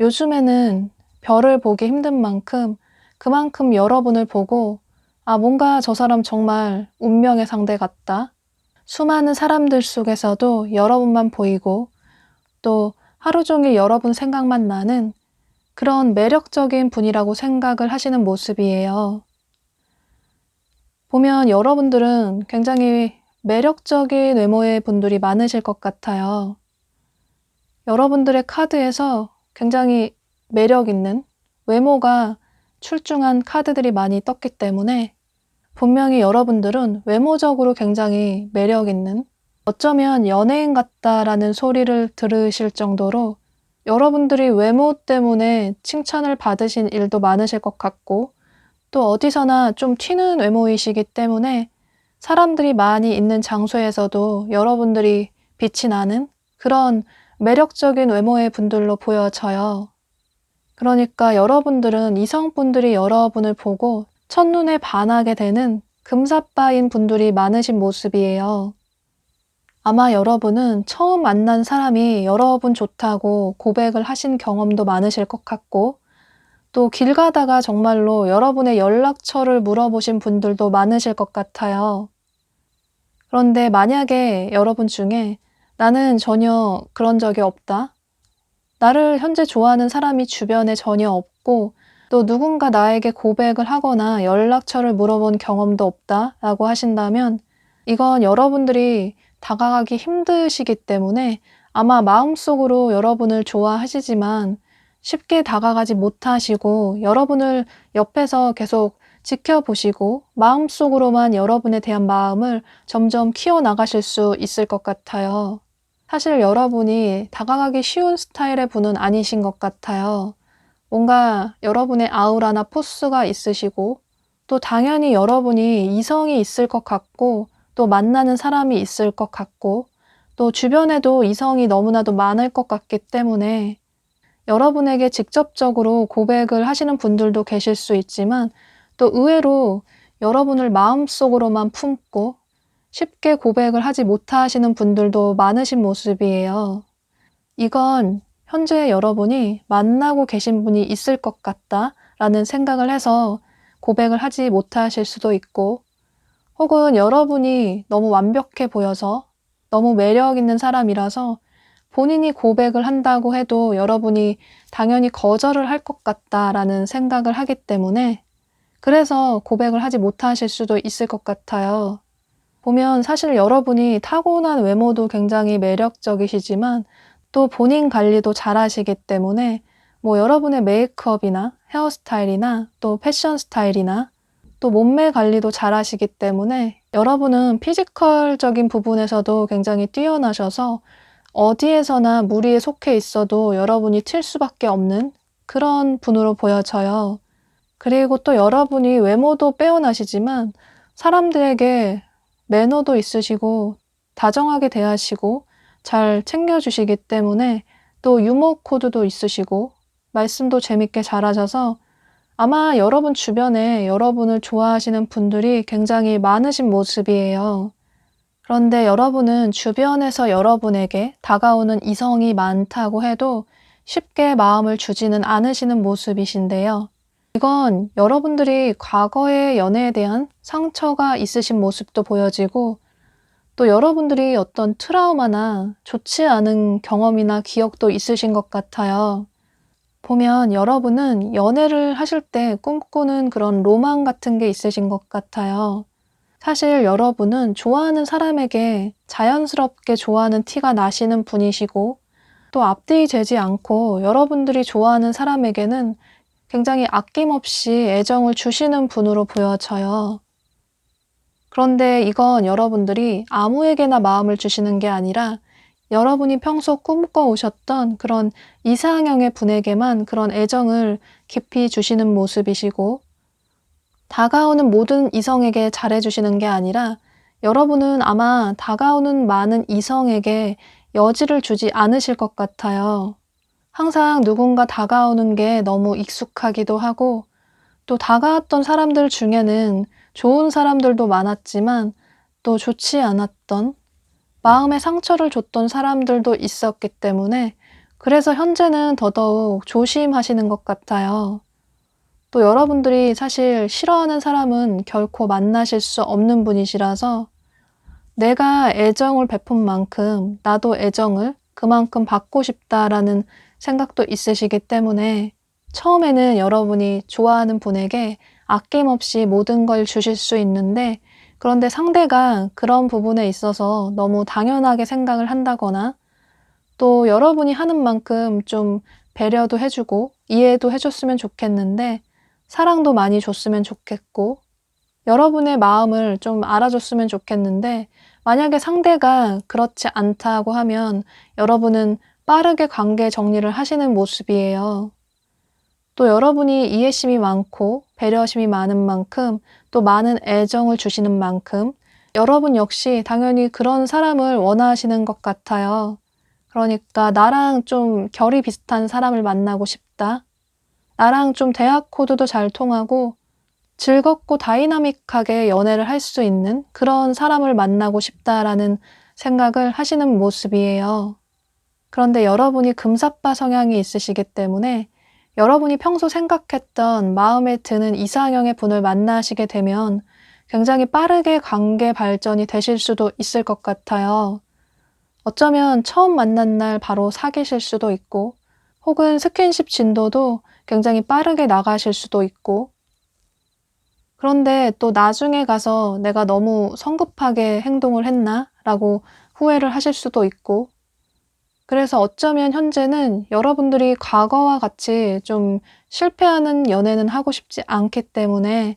요즘에는 별을 보기 힘든 만큼 그만큼 여러분을 보고 뭔가 저 사람 정말 운명의 상대 같다, 수많은 사람들 속에서도 여러분만 보이고 또 하루 종일 여러분 생각만 나는 그런 매력적인 분이라고 생각을 하시는 모습이에요. 보면 여러분들은 굉장히 매력적인 외모의 분들이 많으실 것 같아요. 여러분들의 카드에서 굉장히 매력 있는 외모가 출중한 카드들이 많이 떴기 때문에 분명히 여러분들은 외모적으로 굉장히 매력 있는, 어쩌면 연예인 같다라는 소리를 들으실 정도로 여러분들이 외모 때문에 칭찬을 받으신 일도 많으실 것 같고, 또 어디서나 좀 튀는 외모이시기 때문에 사람들이 많이 있는 장소에서도 여러분들이 빛이 나는 그런 매력적인 외모의 분들로 보여져요. 그러니까 여러분들은 이성분들이 여러분을 보고 첫눈에 반하게 되는 금사빠인 분들이 많으신 모습이에요. 아마 여러분은 처음 만난 사람이 여러분 좋다고 고백을 하신 경험도 많으실 것 같고, 또 길 가다가 정말로 여러분의 연락처를 물어보신 분들도 많으실 것 같아요. 그런데 만약에 여러분 중에 나는 전혀 그런 적이 없다. 나를 현재 좋아하는 사람이 주변에 전혀 없고, 또 누군가 나에게 고백을 하거나 연락처를 물어본 경험도 없다라고 하신다면, 이건 여러분들이 다가가기 힘드시기 때문에 아마 마음속으로 여러분을 좋아하시지만 쉽게 다가가지 못하시고, 여러분을 옆에서 계속 지켜보시고 마음속으로만 여러분에 대한 마음을 점점 키워나가실 수 있을 것 같아요. 사실 여러분이 다가가기 쉬운 스타일의 분은 아니신 것 같아요. 뭔가 여러분의 아우라나 포스가 있으시고, 또 당연히 여러분이 이성이 있을 것 같고, 또 만나는 사람이 있을 것 같고, 또 주변에도 이성이 너무나도 많을 것 같기 때문에 여러분에게 직접적으로 고백을 하시는 분들도 계실 수 있지만, 또 의외로 여러분을 마음속으로만 품고 쉽게 고백을 하지 못하시는 분들도 많으신 모습이에요. 이건 현재 여러분이 만나고 계신 분이 있을 것 같다라는 생각을 해서 고백을 하지 못하실 수도 있고, 혹은 여러분이 너무 완벽해 보여서 너무 매력 있는 사람이라서 본인이 고백을 한다고 해도 여러분이 당연히 거절을 할 것 같다라는 생각을 하기 때문에 그래서 고백을 하지 못하실 수도 있을 것 같아요. 보면 사실 여러분이 타고난 외모도 굉장히 매력적이시지만 또 본인 관리도 잘하시기 때문에 뭐 여러분의 메이크업이나 헤어스타일이나 또 패션 스타일이나 또 몸매 관리도 잘하시기 때문에 여러분은 피지컬적인 부분에서도 굉장히 뛰어나셔서 어디에서나 무리에 속해 있어도 여러분이 튈 수밖에 없는 그런 분으로 보여져요. 그리고 또 여러분이 외모도 빼어나시지만 사람들에게 매너도 있으시고 다정하게 대하시고 잘 챙겨주시기 때문에 또 유머 코드도 있으시고 말씀도 재밌게 잘하셔서 아마 여러분 주변에 여러분을 좋아하시는 분들이 굉장히 많으신 모습이에요. 그런데 여러분은 주변에서 여러분에게 다가오는 이성이 많다고 해도 쉽게 마음을 주지는 않으시는 모습이신데요. 이건 여러분들이 과거의 연애에 대한 상처가 있으신 모습도 보여지고, 또 여러분들이 어떤 트라우마나 좋지 않은 경험이나 기억도 있으신 것 같아요. 보면 여러분은 연애를 하실 때 꿈꾸는 그런 로망 같은 게 있으신 것 같아요. 사실 여러분은 좋아하는 사람에게 자연스럽게 좋아하는 티가 나시는 분이시고, 또 앞뒤 재지 않고 여러분들이 좋아하는 사람에게는 굉장히 아낌없이 애정을 주시는 분으로 보여져요. 그런데 이건 여러분들이 아무에게나 마음을 주시는 게 아니라 여러분이 평소 꿈꿔오셨던 그런 이상형의 분에게만 그런 애정을 깊이 주시는 모습이시고, 다가오는 모든 이성에게 잘해주시는 게 아니라 여러분은 아마 다가오는 많은 이성에게 여지를 주지 않으실 것 같아요. 항상 누군가 다가오는 게 너무 익숙하기도 하고, 또 다가왔던 사람들 중에는 좋은 사람들도 많았지만 또 좋지 않았던, 마음에 상처를 줬던 사람들도 있었기 때문에 그래서 현재는 더더욱 조심하시는 것 같아요. 또 여러분들이 사실 싫어하는 사람은 결코 만나실 수 없는 분이시라서 내가 애정을 베푼 만큼 나도 애정을 그만큼 받고 싶다라는 생각도 있으시기 때문에 처음에는 여러분이 좋아하는 분에게 아낌없이 모든 걸 주실 수 있는데, 그런데 상대가 그런 부분에 있어서 너무 당연하게 생각을 한다거나 또 여러분이 하는 만큼 좀 배려도 해주고 이해도 해줬으면 좋겠는데 사랑도 많이 줬으면 좋겠고 여러분의 마음을 좀 알아줬으면 좋겠는데, 만약에 상대가 그렇지 않다고 하면 여러분은 빠르게 관계 정리를 하시는 모습이에요. 또 여러분이 이해심이 많고 배려심이 많은 만큼 또 많은 애정을 주시는 만큼 여러분 역시 당연히 그런 사람을 원하시는 것 같아요. 그러니까 나랑 좀 결이 비슷한 사람을 만나고 싶다. 나랑 좀 대화 코드도 잘 통하고 즐겁고 다이나믹하게 연애를 할 수 있는 그런 사람을 만나고 싶다라는 생각을 하시는 모습이에요. 그런데 여러분이 금사빠 성향이 있으시기 때문에 여러분이 평소 생각했던 마음에 드는 이상형의 분을 만나시게 되면 굉장히 빠르게 관계 발전이 되실 수도 있을 것 같아요. 어쩌면 처음 만난 날 바로 사귀실 수도 있고, 혹은 스킨십 진도도 굉장히 빠르게 나가실 수도 있고, 그런데 또 나중에 가서 내가 너무 성급하게 행동을 했나? 라고 후회를 하실 수도 있고, 그래서 어쩌면 현재는 여러분들이 과거와 같이 좀 실패하는 연애는 하고 싶지 않기 때문에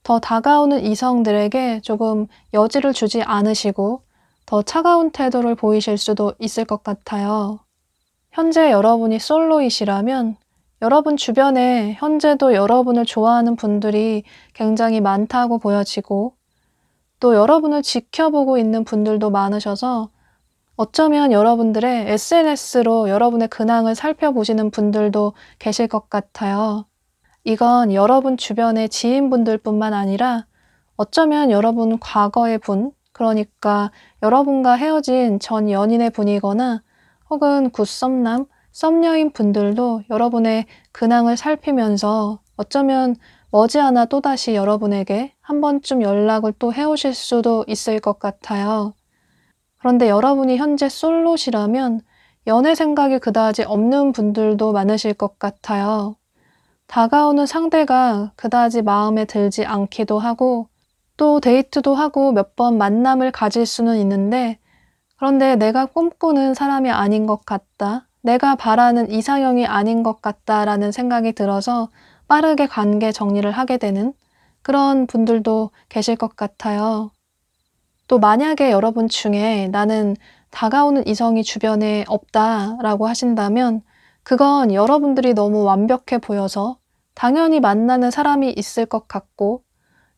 더 다가오는 이성들에게 조금 여지를 주지 않으시고 더 차가운 태도를 보이실 수도 있을 것 같아요. 현재 여러분이 솔로이시라면 여러분 주변에 현재도 여러분을 좋아하는 분들이 굉장히 많다고 보여지고 또 여러분을 지켜보고 있는 분들도 많으셔서 어쩌면 여러분들의 SNS로 여러분의 근황을 살펴보시는 분들도 계실 것 같아요. 이건 여러분 주변의 지인분들뿐만 아니라 어쩌면 여러분 과거의 분, 그러니까 여러분과 헤어진 전 연인의 분이거나 혹은 굿썸남, 썸녀인 분들도 여러분의 근황을 살피면서 어쩌면 머지않아 또다시 여러분에게 한 번쯤 연락을 또 해오실 수도 있을 것 같아요. 그런데 여러분이 현재 솔로시라면 연애 생각이 그다지 없는 분들도 많으실 것 같아요. 다가오는 상대가 그다지 마음에 들지 않기도 하고 또 데이트도 하고 몇 번 만남을 가질 수는 있는데 그런데 내가 꿈꾸는 사람이 아닌 것 같다. 내가 바라는 이상형이 아닌 것 같다라는 생각이 들어서 빠르게 관계 정리를 하게 되는 그런 분들도 계실 것 같아요. 또 만약에 여러분 중에 나는 다가오는 이성이 주변에 없다라고 하신다면 그건 여러분들이 너무 완벽해 보여서 당연히 만나는 사람이 있을 것 같고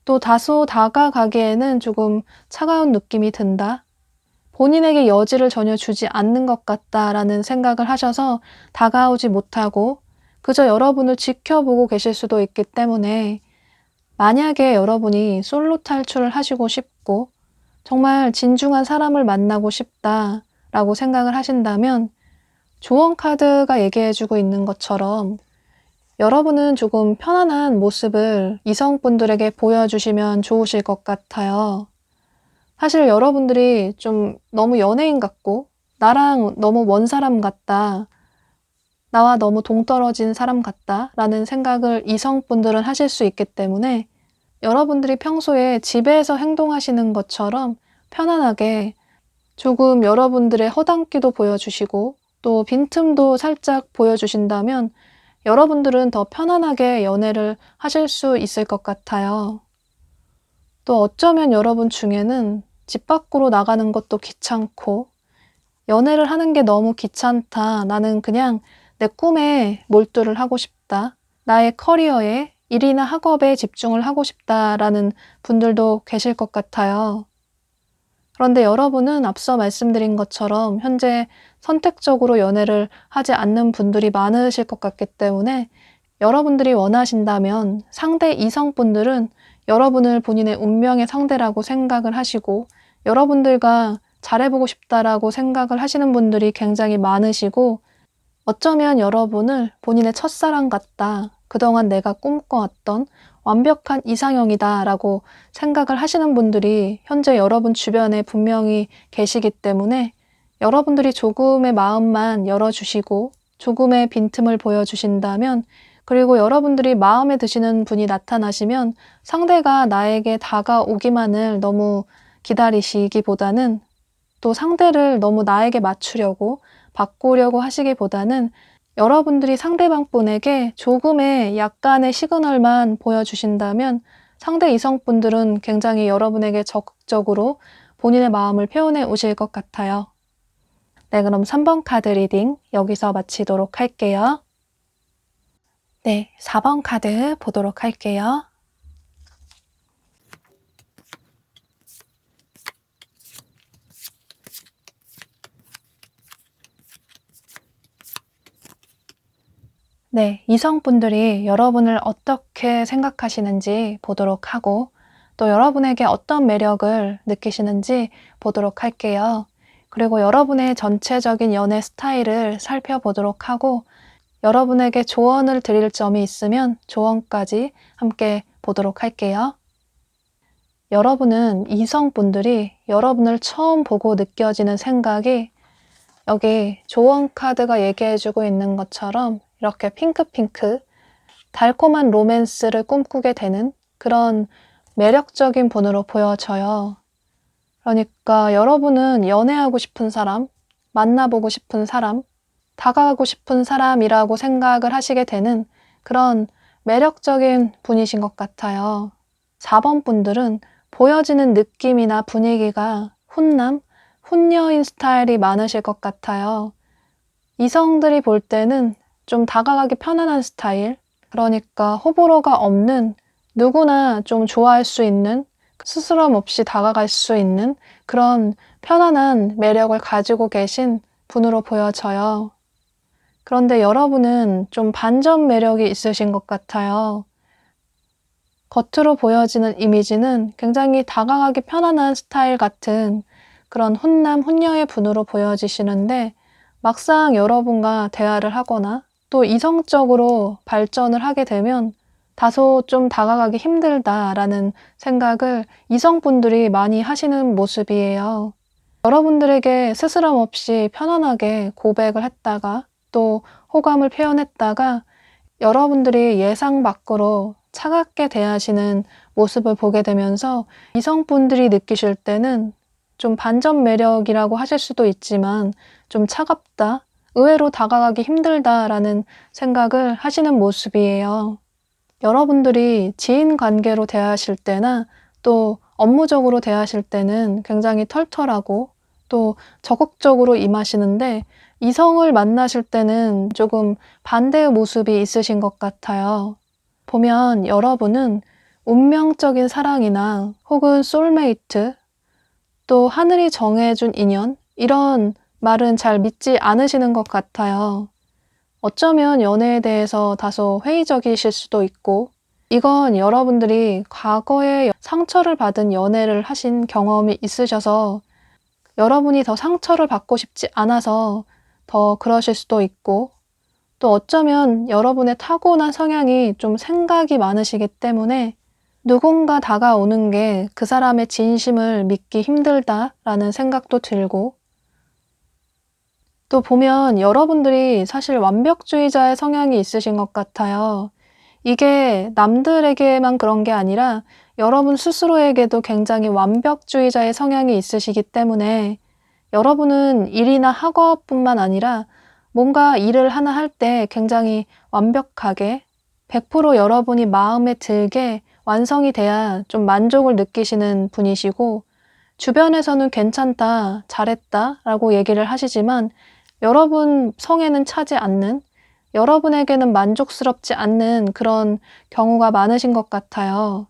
또 다소 다가가기에는 조금 차가운 느낌이 든다. 본인에게 여지를 전혀 주지 않는 것 같다라는 생각을 하셔서 다가오지 못하고 그저 여러분을 지켜보고 계실 수도 있기 때문에 만약에 여러분이 솔로 탈출을 하시고 싶고 정말 진중한 사람을 만나고 싶다라고 생각을 하신다면 조언 카드가 얘기해주고 있는 것처럼 여러분은 조금 편안한 모습을 이성분들에게 보여주시면 좋으실 것 같아요. 사실 여러분들이 좀 너무 연예인 같고 나랑 너무 먼 사람 같다, 나와 너무 동떨어진 사람 같다 라는 생각을 이성분들은 하실 수 있기 때문에 여러분들이 평소에 집에서 행동하시는 것처럼 편안하게 조금 여러분들의 허당기도 보여주시고 또 빈틈도 살짝 보여주신다면 여러분들은 더 편안하게 연애를 하실 수 있을 것 같아요. 또 어쩌면 여러분 중에는 집 밖으로 나가는 것도 귀찮고 연애를 하는 게 너무 귀찮다. 나는 그냥 내 꿈에 몰두를 하고 싶다. 나의 커리어에 일이나 학업에 집중을 하고 싶다라는 분들도 계실 것 같아요. 그런데 여러분은 앞서 말씀드린 것처럼 현재 선택적으로 연애를 하지 않는 분들이 많으실 것 같기 때문에 여러분들이 원하신다면 상대 이성분들은 여러분을 본인의 운명의 상대라고 생각을 하시고 여러분들과 잘해보고 싶다라고 생각을 하시는 분들이 굉장히 많으시고 어쩌면 여러분을 본인의 첫사랑 같다. 그동안 내가 꿈꿔왔던 완벽한 이상형이다 라고 생각을 하시는 분들이 현재 여러분 주변에 분명히 계시기 때문에 여러분들이 조금의 마음만 열어주시고 조금의 빈틈을 보여주신다면 그리고 여러분들이 마음에 드시는 분이 나타나시면 상대가 나에게 다가오기만을 너무 기다리시기보다는 또 상대를 너무 나에게 맞추려고 바꾸려고 하시기보다는 여러분들이 상대방 분에게 조금의 약간의 시그널만 보여주신다면 상대 이성분들은 굉장히 여러분에게 적극적으로 본인의 마음을 표현해 오실 것 같아요. 네, 그럼 3번 카드 리딩 여기서 마치도록 할게요. 네, 4번 카드 보도록 할게요. 네, 이성분들이 여러분을 어떻게 생각하시는지 보도록 하고 또 여러분에게 어떤 매력을 느끼시는지 보도록 할게요. 그리고 여러분의 전체적인 연애 스타일을 살펴보도록 하고 여러분에게 조언을 드릴 점이 있으면 조언까지 함께 보도록 할게요. 여러분은 이성분들이 여러분을 처음 보고 느껴지는 생각이 여기 조언 카드가 얘기해주고 있는 것처럼 이렇게 핑크핑크 달콤한 로맨스를 꿈꾸게 되는 그런 매력적인 분으로 보여져요. 그러니까 여러분은 연애하고 싶은 사람, 만나보고 싶은 사람, 다가가고 싶은 사람이라고 생각을 하시게 되는 그런 매력적인 분이신 것 같아요. 4번 분들은 보여지는 느낌이나 분위기가 훈남, 훈녀인 스타일이 많으실 것 같아요. 이성들이 볼 때는 좀 다가가기 편안한 스타일, 그러니까 호불호가 없는 누구나 좀 좋아할 수 있는 스스럼 없이 다가갈 수 있는 그런 편안한 매력을 가지고 계신 분으로 보여져요. 그런데 여러분은 좀 반전 매력이 있으신 것 같아요. 겉으로 보여지는 이미지는 굉장히 다가가기 편안한 스타일 같은 그런 훈남, 훈녀의 분으로 보여지시는데 막상 여러분과 대화를 하거나 또 이성적으로 발전을 하게 되면 다소 좀 다가가기 힘들다라는 생각을 이성분들이 많이 하시는 모습이에요. 여러분들에게 스스럼 없이 편안하게 고백을 했다가 또 호감을 표현했다가 여러분들이 예상 밖으로 차갑게 대하시는 모습을 보게 되면서 이성분들이 느끼실 때는 좀 반전 매력이라고 하실 수도 있지만 좀 차갑다, 의외로 다가가기 힘들다라는 생각을 하시는 모습이에요. 여러분들이 지인 관계로 대하실 때나 또 업무적으로 대하실 때는 굉장히 털털하고 또 적극적으로 임하시는데 이성을 만나실 때는 조금 반대의 모습이 있으신 것 같아요. 보면 여러분은 운명적인 사랑이나 혹은 소울메이트, 또 하늘이 정해준 인연, 이런 말은 잘 믿지 않으시는 것 같아요. 어쩌면 연애에 대해서 다소 회의적이실 수도 있고, 이건 여러분들이 과거에 상처를 받은 연애를 하신 경험이 있으셔서 여러분이 더 상처를 받고 싶지 않아서 더 그러실 수도 있고, 또 어쩌면 여러분의 타고난 성향이 좀 생각이 많으시기 때문에 누군가 다가오는 게 그 사람의 진심을 믿기 힘들다라는 생각도 들고, 또 보면 여러분들이 사실 완벽주의자의 성향이 있으신 것 같아요. 이게 남들에게만 그런 게 아니라 여러분 스스로에게도 굉장히 완벽주의자의 성향이 있으시기 때문에 여러분은 일이나 학업뿐만 아니라 뭔가 일을 하나 할 때 굉장히 완벽하게 100% 여러분이 마음에 들게 완성이 돼야 좀 만족을 느끼시는 분이시고 주변에서는 괜찮다, 잘했다 라고 얘기를 하시지만 여러분 성에는 차지 않는 여러분에게는 만족스럽지 않는 그런 경우가 많으신 것 같아요.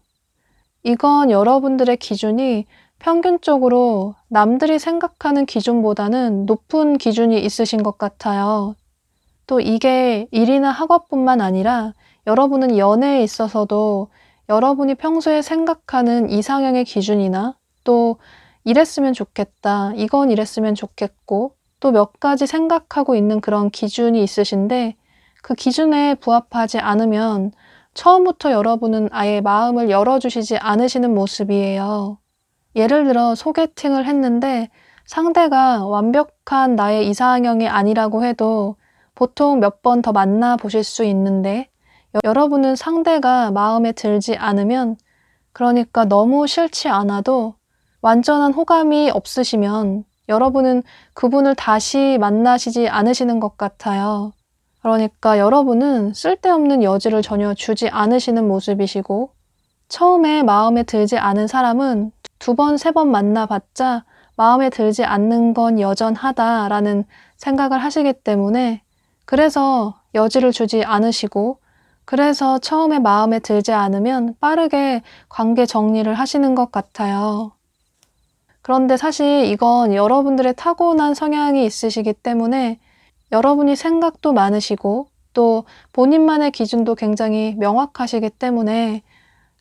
이건 여러분들의 기준이 평균적으로 남들이 생각하는 기준보다는 높은 기준이 있으신 것 같아요. 또 이게 일이나 학업뿐만 아니라 여러분은 연애에 있어서도 여러분이 평소에 생각하는 이상형의 기준이나 또 이랬으면 좋겠다, 이건 이랬으면 좋겠고 또 몇 가지 생각하고 있는 그런 기준이 있으신데 그 기준에 부합하지 않으면 처음부터 여러분은 아예 마음을 열어주시지 않으시는 모습이에요. 예를 들어 소개팅을 했는데 상대가 완벽한 나의 이상형이 아니라고 해도 보통 몇 번 더 만나보실 수 있는데 여러분은 상대가 마음에 들지 않으면 그러니까 너무 싫지 않아도 완전한 호감이 없으시면 여러분은 그분을 다시 만나시지 않으시는 것 같아요. 그러니까 여러분은 쓸데없는 여지를 전혀 주지 않으시는 모습이시고 처음에 마음에 들지 않은 사람은 2번, 3번 만나봤자 마음에 들지 않는 건 여전하다라는 생각을 하시기 때문에 그래서 여지를 주지 않으시고 그래서 처음에 마음에 들지 않으면 빠르게 관계 정리를 하시는 것 같아요. 그런데 사실 이건 여러분들의 타고난 성향이 있으시기 때문에 여러분이 생각도 많으시고 또 본인만의 기준도 굉장히 명확하시기 때문에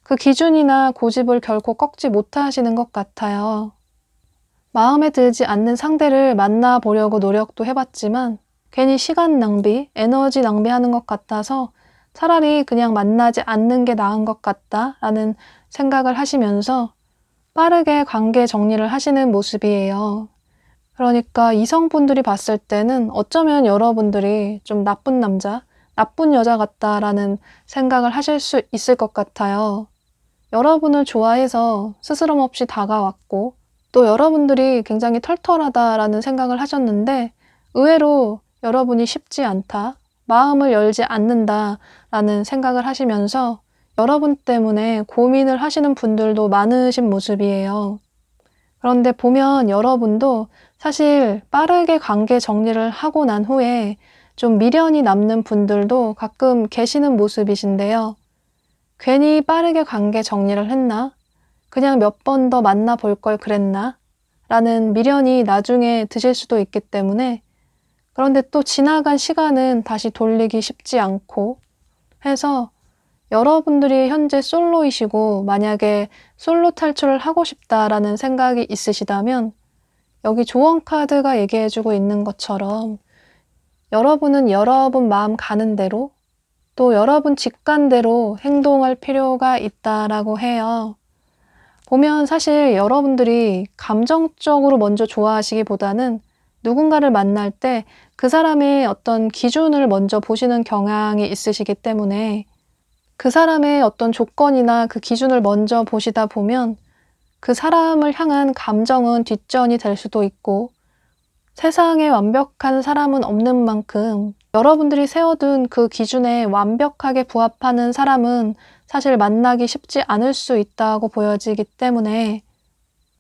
그 기준이나 고집을 결코 꺾지 못하시는 것 같아요. 마음에 들지 않는 상대를 만나보려고 노력도 해봤지만 괜히 시간 낭비, 에너지 낭비하는 것 같아서 차라리 그냥 만나지 않는 게 나은 것 같다라는 생각을 하시면서 빠르게 관계 정리를 하시는 모습이에요. 그러니까 이성분들이 봤을 때는 어쩌면 여러분들이 좀 나쁜 남자, 나쁜 여자 같다라는 생각을 하실 수 있을 것 같아요. 여러분을 좋아해서 스스럼 없이 다가왔고 또 여러분들이 굉장히 털털하다라는 생각을 하셨는데 의외로 여러분이 쉽지 않다, 마음을 열지 않는다라는 생각을 하시면서 여러분 때문에 고민을 하시는 분들도 많으신 모습이에요. 그런데 보면 여러분도 사실 빠르게 관계 정리를 하고 난 후에 좀 미련이 남는 분들도 가끔 계시는 모습이신데요. 괜히 빠르게 관계 정리를 했나? 그냥 몇 번 더 만나볼 걸 그랬나? 라는 미련이 나중에 드실 수도 있기 때문에 그런데 또 지나간 시간은 다시 돌리기 쉽지 않고 해서 여러분들이 현재 솔로이시고 만약에 솔로 탈출을 하고 싶다라는 생각이 있으시다면 여기 조언 카드가 얘기해주고 있는 것처럼 여러분은 여러분 마음 가는 대로 또 여러분 직관대로 행동할 필요가 있다라고 해요. 보면 사실 여러분들이 감정적으로 먼저 좋아하시기보다는 누군가를 만날 때 그 사람의 어떤 기준을 먼저 보시는 경향이 있으시기 때문에 그 사람의 어떤 조건이나 그 기준을 먼저 보시다 보면 그 사람을 향한 감정은 뒷전이 될 수도 있고 세상에 완벽한 사람은 없는 만큼 여러분들이 세워둔 그 기준에 완벽하게 부합하는 사람은 사실 만나기 쉽지 않을 수 있다고 보여지기 때문에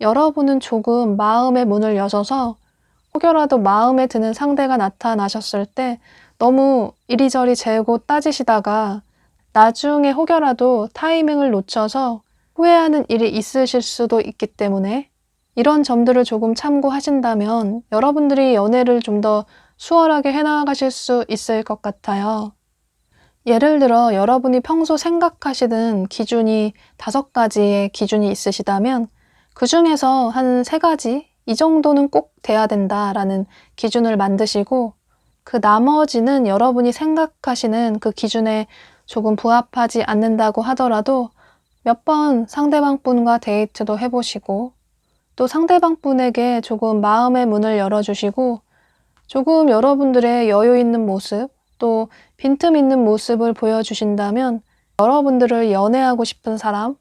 여러분은 조금 마음의 문을 여셔서 혹여라도 마음에 드는 상대가 나타나셨을 때 너무 이리저리 재고 따지시다가 나중에 혹여라도 타이밍을 놓쳐서 후회하는 일이 있으실 수도 있기 때문에 이런 점들을 조금 참고하신다면 여러분들이 연애를 좀 더 수월하게 해나가실 수 있을 것 같아요. 예를 들어 여러분이 평소 생각하시는 기준이 5가지의 기준이 있으시다면 그 중에서 한 3가지 이 정도는 꼭 돼야 된다라는 기준을 만드시고 그 나머지는 여러분이 생각하시는 그 기준에 조금 부합하지 않는다고 하더라도 몇 번 상대방 분과 데이트도 해보시고 또 상대방 분에게 조금 마음의 문을 열어주시고 조금 여러분들의 여유 있는 모습 또 빈틈 있는 모습을 보여주신다면 여러분들을 연애하고 싶은 사람,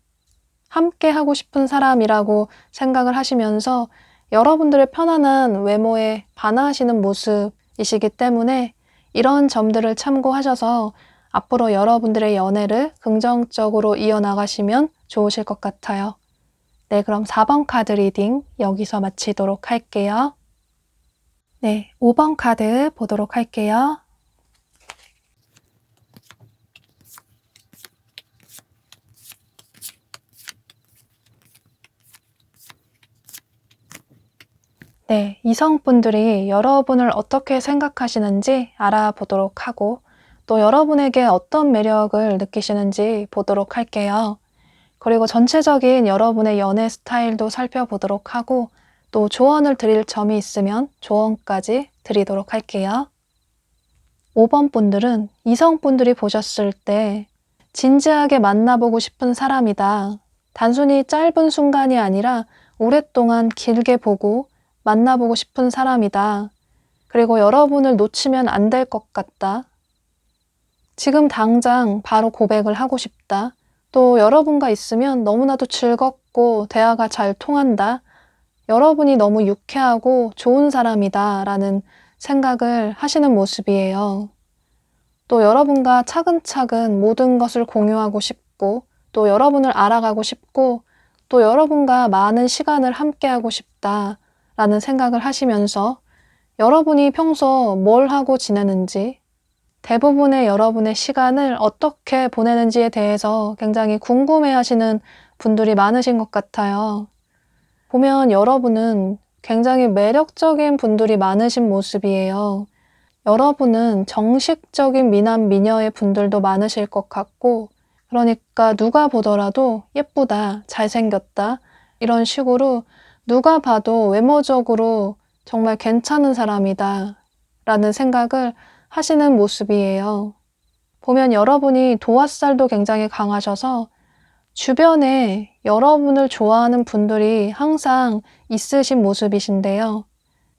함께 하고 싶은 사람이라고 생각을 하시면서 여러분들의 편안한 외모에 반하시는 모습이시기 때문에 이런 점들을 참고하셔서 앞으로 여러분들의 연애를 긍정적으로 이어나가시면 좋으실 것 같아요. 네, 그럼 4번 카드 리딩 여기서 마치도록 할게요. 네, 5번 카드 보도록 할게요. 네, 이성분들이 여러분을 어떻게 생각하시는지 알아보도록 하고 또 여러분에게 어떤 매력을 느끼시는지 보도록 할게요. 그리고 전체적인 여러분의 연애 스타일도 살펴보도록 하고 또 조언을 드릴 점이 있으면 조언까지 드리도록 할게요. 5번 분들은 이성분들이 보셨을 때 진지하게 만나보고 싶은 사람이다. 단순히 짧은 순간이 아니라 오랫동안 길게 보고 만나보고 싶은 사람이다. 그리고 여러분을 놓치면 안 될 것 같다. 지금 당장 바로 고백을 하고 싶다. 또 여러분과 있으면 너무나도 즐겁고 대화가 잘 통한다. 여러분이 너무 유쾌하고 좋은 사람이다 라는 생각을 하시는 모습이에요. 또 여러분과 차근차근 모든 것을 공유하고 싶고 또 여러분을 알아가고 싶고 또 여러분과 많은 시간을 함께하고 싶다 라는 생각을 하시면서 여러분이 평소 뭘 하고 지내는지 대부분의 여러분의 시간을 어떻게 보내는지에 대해서 굉장히 궁금해 하시는 분들이 많으신 것 같아요. 보면 여러분은 굉장히 매력적인 분들이 많으신 모습이에요. 여러분은 정식적인 미남 미녀의 분들도 많으실 것 같고, 그러니까 누가 보더라도 예쁘다, 잘생겼다, 이런 식으로 누가 봐도 외모적으로 정말 괜찮은 사람이다 라는 생각을 하시는 모습이에요. 보면 여러분이 도화살도 굉장히 강하셔서 주변에 여러분을 좋아하는 분들이 항상 있으신 모습이신데요.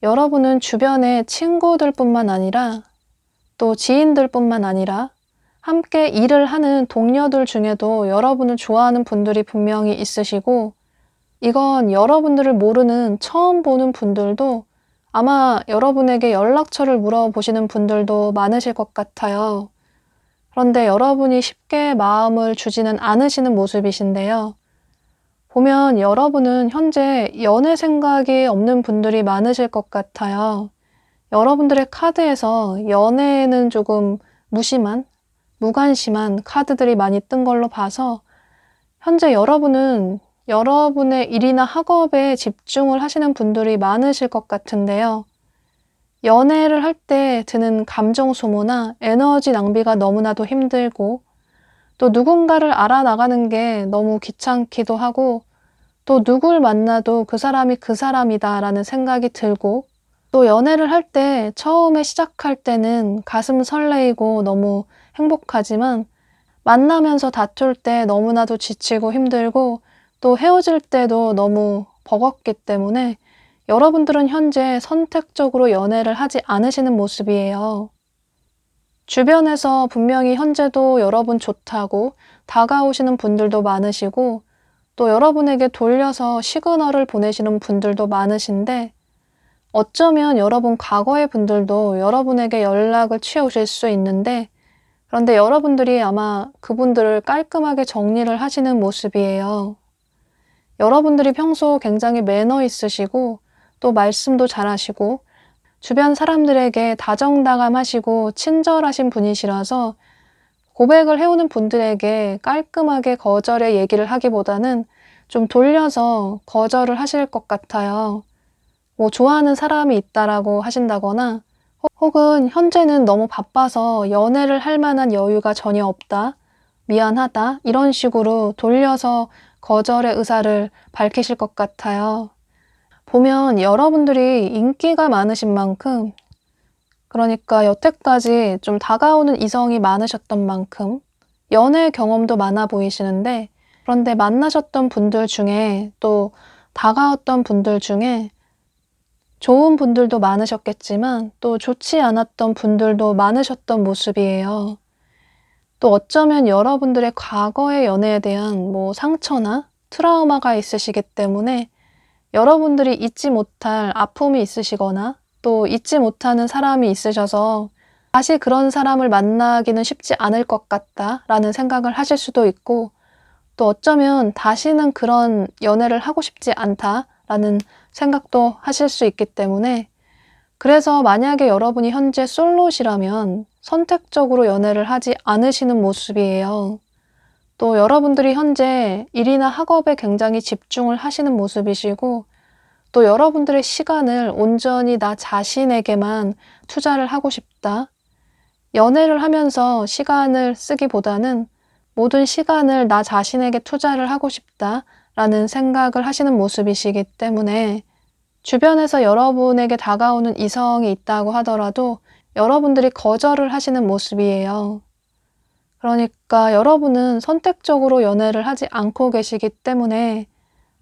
여러분은 주변에 친구들뿐만 아니라 또 지인들뿐만 아니라 함께 일을 하는 동료들 중에도 여러분을 좋아하는 분들이 분명히 있으시고, 이건 여러분들을 모르는 처음 보는 분들도 아마 여러분에게 연락처를 물어보시는 분들도 많으실 것 같아요. 그런데 여러분이 쉽게 마음을 주지는 않으시는 모습이신데요. 보면 여러분은 현재 연애 생각이 없는 분들이 많으실 것 같아요. 여러분들의 카드에서 연애에는 조금 무심한, 무관심한 카드들이 많이 뜬 걸로 봐서 현재 여러분은 여러분의 일이나 학업에 집중을 하시는 분들이 많으실 것 같은데요. 연애를 할 때 드는 감정 소모나 에너지 낭비가 너무나도 힘들고, 또 누군가를 알아나가는 게 너무 귀찮기도 하고, 또 누굴 만나도 그 사람이 그 사람이다라는 생각이 들고, 또 연애를 할 때 처음에 시작할 때는 가슴 설레이고 너무 행복하지만 만나면서 다툴 때 너무나도 지치고 힘들고 또 헤어질 때도 너무 버겁기 때문에 여러분들은 현재 선택적으로 연애를 하지 않으시는 모습이에요. 주변에서 분명히 현재도 여러분 좋다고 다가오시는 분들도 많으시고 또 여러분에게 돌려서 시그널을 보내시는 분들도 많으신데, 어쩌면 여러분 과거의 분들도 여러분에게 연락을 취해오실 수 있는데, 그런데 여러분들이 아마 그분들을 깔끔하게 정리를 하시는 모습이에요. 여러분들이 평소 굉장히 매너 있으시고 또 말씀도 잘하시고 주변 사람들에게 다정다감하시고 친절하신 분이시라서 고백을 해오는 분들에게 깔끔하게 거절의 얘기를 하기보다는 좀 돌려서 거절을 하실 것 같아요. 뭐 좋아하는 사람이 있다라고 하신다거나 혹은 현재는 너무 바빠서 연애를 할 만한 여유가 전혀 없다, 미안하다, 이런 식으로 돌려서 거절의 의사를 밝히실 것 같아요. 보면 여러분들이 인기가 많으신 만큼, 그러니까 여태까지 좀 다가오는 이성이 많으셨던 만큼 연애 경험도 많아 보이시는데, 그런데 만나셨던 분들 중에 또 다가왔던 분들 중에 좋은 분들도 많으셨겠지만 또 좋지 않았던 분들도 많으셨던 모습이에요. 또 어쩌면 여러분들의 과거의 연애에 대한 상처나 트라우마가 있으시기 때문에 여러분들이 잊지 못할 아픔이 있으시거나 또 잊지 못하는 사람이 있으셔서 다시 그런 사람을 만나기는 쉽지 않을 것 같다라는 생각을 하실 수도 있고, 또 어쩌면 다시는 그런 연애를 하고 싶지 않다라는 생각도 하실 수 있기 때문에, 그래서 만약에 여러분이 현재 솔로시라면 선택적으로 연애를 하지 않으시는 모습이에요. 또 여러분들이 현재 일이나 학업에 굉장히 집중을 하시는 모습이시고, 또 여러분들의 시간을 온전히 나 자신에게만 투자를 하고 싶다. 연애를 하면서 시간을 쓰기보다는 모든 시간을 나 자신에게 투자를 하고 싶다라는 생각을 하시는 모습이시기 때문에 주변에서 여러분에게 다가오는 이성이 있다고 하더라도 여러분들이 거절을 하시는 모습이에요. 그러니까 여러분은 선택적으로 연애를 하지 않고 계시기 때문에,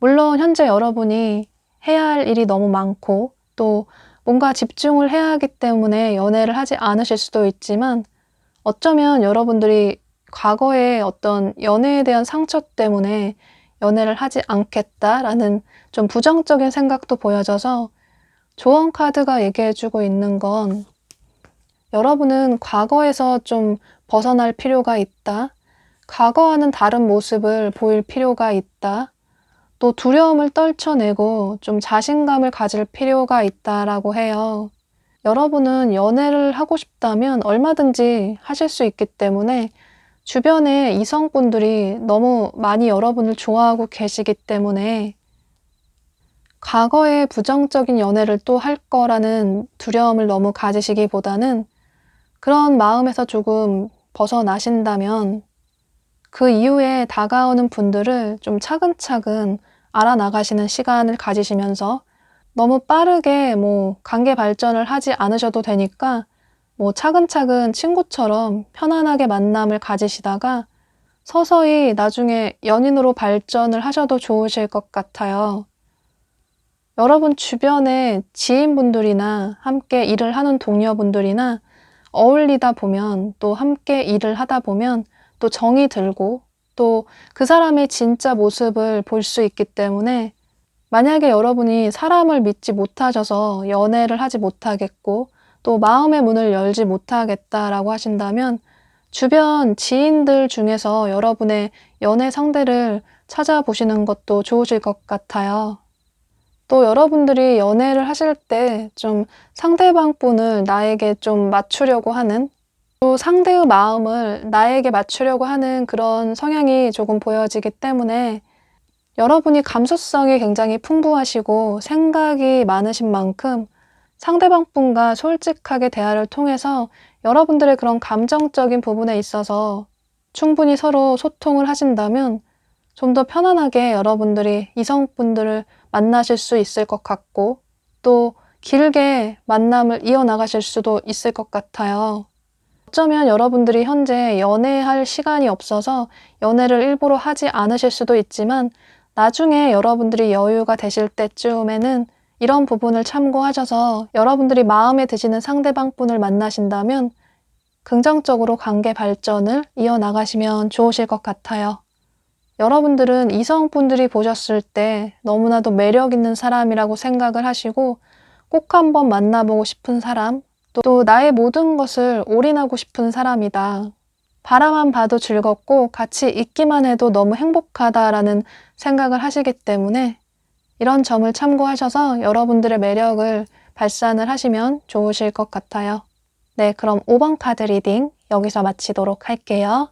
물론 현재 여러분이 해야 할 일이 너무 많고 또 뭔가 집중을 해야 하기 때문에 연애를 하지 않으실 수도 있지만, 어쩌면 여러분들이 과거의 어떤 연애에 대한 상처 때문에 연애를 하지 않겠다라는 좀 부정적인 생각도 보여져서, 조언 카드가 얘기해주고 있는 건 여러분은 과거에서 좀 벗어날 필요가 있다. 과거와는 다른 모습을 보일 필요가 있다. 또 두려움을 떨쳐내고 좀 자신감을 가질 필요가 있다라고 해요. 여러분은 연애를 하고 싶다면 얼마든지 하실 수 있기 때문에 주변에 이성분들이 너무 많이 여러분을 좋아하고 계시기 때문에 과거에 부정적인 연애를 또 할 거라는 두려움을 너무 가지시기보다는 그런 마음에서 조금 벗어나신다면 그 이후에 다가오는 분들을 좀 차근차근 알아나가시는 시간을 가지시면서 너무 빠르게 관계 발전을 하지 않으셔도 되니까 차근차근 친구처럼 편안하게 만남을 가지시다가 서서히 나중에 연인으로 발전을 하셔도 좋으실 것 같아요. 여러분 주변에 지인분들이나 함께 일을 하는 동료분들이나 어울리다 보면 또 함께 일을 하다 보면 또 정이 들고 또 그 사람의 진짜 모습을 볼 수 있기 때문에 만약에 여러분이 사람을 믿지 못하셔서 연애를 하지 못하겠고 또 마음의 문을 열지 못하겠다라고 하신다면 주변 지인들 중에서 여러분의 연애 상대를 찾아보시는 것도 좋으실 것 같아요. 또 여러분들이 연애를 하실 때 좀 상대방 분을 나에게 좀 맞추려고 하는 또 상대의 마음을 나에게 맞추려고 하는 그런 성향이 조금 보여지기 때문에 여러분이 감수성이 굉장히 풍부하시고 생각이 많으신 만큼 상대방 분과 솔직하게 대화를 통해서 여러분들의 그런 감정적인 부분에 있어서 충분히 서로 소통을 하신다면 좀 더 편안하게 여러분들이 이성분들을 만나실 수 있을 것 같고 또 길게 만남을 이어나가실 수도 있을 것 같아요. 어쩌면 여러분들이 현재 연애할 시간이 없어서 연애를 일부러 하지 않으실 수도 있지만 나중에 여러분들이 여유가 되실 때쯤에는 이런 부분을 참고하셔서 여러분들이 마음에 드시는 상대방 분을 만나신다면 긍정적으로 관계 발전을 이어나가시면 좋으실 것 같아요. 여러분들은 이성분들이 보셨을 때 너무나도 매력 있는 사람이라고 생각을 하시고 꼭 한번 만나보고 싶은 사람, 또 나의 모든 것을 올인하고 싶은 사람이다. 바라만 봐도 즐겁고 같이 있기만 해도 너무 행복하다라는 생각을 하시기 때문에 이런 점을 참고하셔서 여러분들의 매력을 발산을 하시면 좋으실 것 같아요. 네, 그럼 5번 카드 리딩 여기서 마치도록 할게요.